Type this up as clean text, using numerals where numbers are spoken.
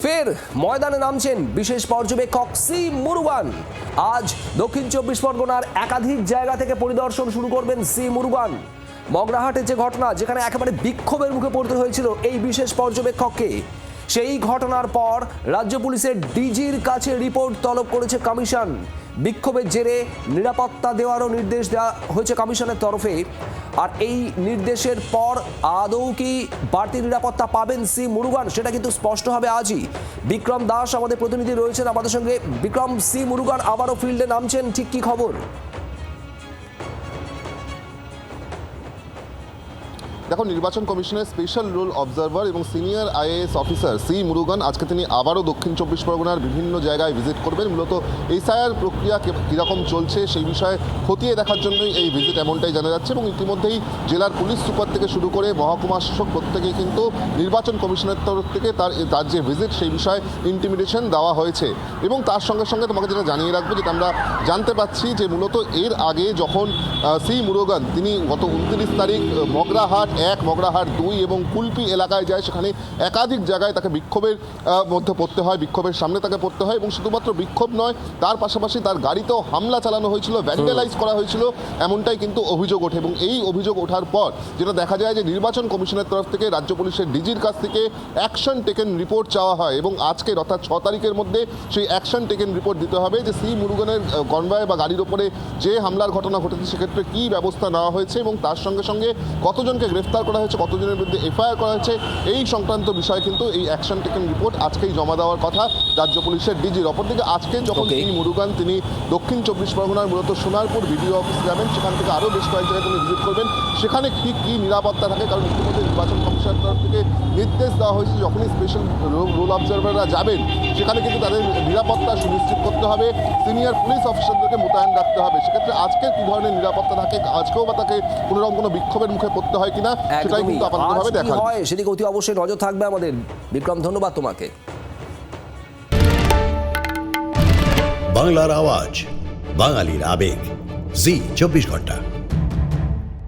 ফের ময়দানে নামছেন বিশেষ পর্যবেক্ষক সি মুরুগান। আজ দক্ষিণ 24 পরগনার একাধিক জায়গা থেকে পরিদর্শন শুরু করবেন সি মুরুগান। মগরাহাটের যে ঘটনা, যেখানে একেবারে বিক্ষোভের মুখে পড়তে হয়েছিল এই বিশেষ পর্যবেক্ষককে, সেই ঘটনার পর রাজ্য পুলিশের ডিজির কাছে রিপোর্ট তলব করেছে কমিশন। বিক্ষোভের জেরে নিরাপত্তা দেওয়ারও নির্দেশ দেওয়া হয়েছে কমিশনের তরফে। আর এই নির্দেশের পর আদৌ কি বাড়তি নিরাপত্তা পাবেন সি মুরুগান, সেটা কিন্তু স্পষ্ট হবে আজই। বিক্রম দাস আমাদের প্রতিনিধি রয়েছেন আমাদের সঙ্গে। বিক্রম, সি মুরুগান আবারও ফিল্ডে নামছেন, ঠিক কি খবর? দেখো, নির্বাচন কমিশনের স্পেশাল রোল অবজারভার এবং senior IAS officer C Murugan আজকে তিনি আবারও দক্ষিণ 24 পরগনার বিভিন্ন জায়গায় ভিজিট করবেন। মূলত এসআইআর প্রক্রিয়া কীরকম চলছে সেই বিষয়ে খতিয়ে দেখার জন্যই এই ভিজিট, এমনটাই জানা যাচ্ছে। এবং ইতিমধ্যেই জেলার পুলিশ সুপার থেকে শুরু করে মহকুমা শাসক প্রত্যেকেই কিন্তু নির্বাচন কমিশনের তরফ থেকে তার যে ভিজিট সেই বিষয়ে ইন্টিমিডেশন দেওয়া হয়েছে। এবং তার সঙ্গে সঙ্গে তোমাকে যেটা জানিয়ে রাখবো, যেটা আমরা জানতে পাচ্ছি যে মূলত এর আগে যখন সি মুরুগান তিনি গত 29 তারিখ মগরাহাট 1, মগরাহাট 2 এবং কুলপি এলাকায় যায়, সেখানে একাধিক জায়গায় তাকে বিক্ষোভের মধ্যে পড়তে হয়, বিক্ষোভের সামনে তাকে পড়তে হয়। এবং শুধুমাত্র বিক্ষোভ নয়, তার পাশাপাশি তার গাড়িতেও হামলা চালানো হয়েছিল, ভ্যান্ডালাইজ করা হয়েছিল, এমনটাই কিন্তু অভিযোগ ওঠে। এবং এই অভিযোগ ওঠার পর যেটা দেখা যায় যে নির্বাচন কমিশনের তরফ থেকে রাজ্য পুলিশের ডিজির কাছ থেকে অ্যাকশন টেকেন রিপোর্ট চাওয়া হয়। এবং আজকের অর্থাৎ 6 তারিখের মধ্যে সেই অ্যাকশন টেকেন রিপোর্ট দিতে হবে যে সি মুরুগানের কনভয় বা গাড়ির ওপরে যে হামলার ঘটনা ঘটেছে সেক্ষেত্রে কী ব্যবস্থা নেওয়া হয়েছে এবং তার সঙ্গে সঙ্গে কতজনকে গ্রেফতার করা হয়েছে, কতজনের বিরুদ্ধে এফআইআর করা হয়েছে, এই সংক্রান্ত বিষয়ে কিন্তু এই অ্যাকশন টেকেন রিপোর্ট আজকেই জমা দেওয়ার কথা রাজ্য পুলিশের ডিজির। অপরদিকে আজকে যখন সি মুরুগান তিনি দক্ষিণ 24 পরগনার মূলত সোনারপুর বিডিও অফিস যাবেন, সেখান থেকে আরও বেশ কয়েক জায়গায় তিনি ভিজিট করবেন। সেখানে ঠিক কী নিরাপত্তা থাকে, কারণ ইতিমধ্যে নির্বাচন কমিশনের তরফ থেকে নির্দেশ দেওয়া হয়েছে যখনই স্পেশাল রোল অবজারভাররা যাবেন সেখানে কিন্তু তাদের নিরাপত্তা সুনিশ্চিত করতে হবে, সিনিয়র পুলিশ অফিসারদেরকে মোতায়েন রাখতে হবে। সেক্ষেত্রে আজকে কী ধরনের নিরাপত্তা থাকে, আজকেও বা তাকে কোনোরকম কোনো বিক্ষোভের মুখে পড়তে হয় কিনা সেটাই কিন্তু আপাততভাবে দেখা হয়। সেদিকে অতি অবশ্যই নজর থাকবে আমাদের। বিক্রম, ধন্যবাদ তোমাকে। বাংলার আওয়াজ, বাঙালির আবেগ, জি 24 ঘন্টা।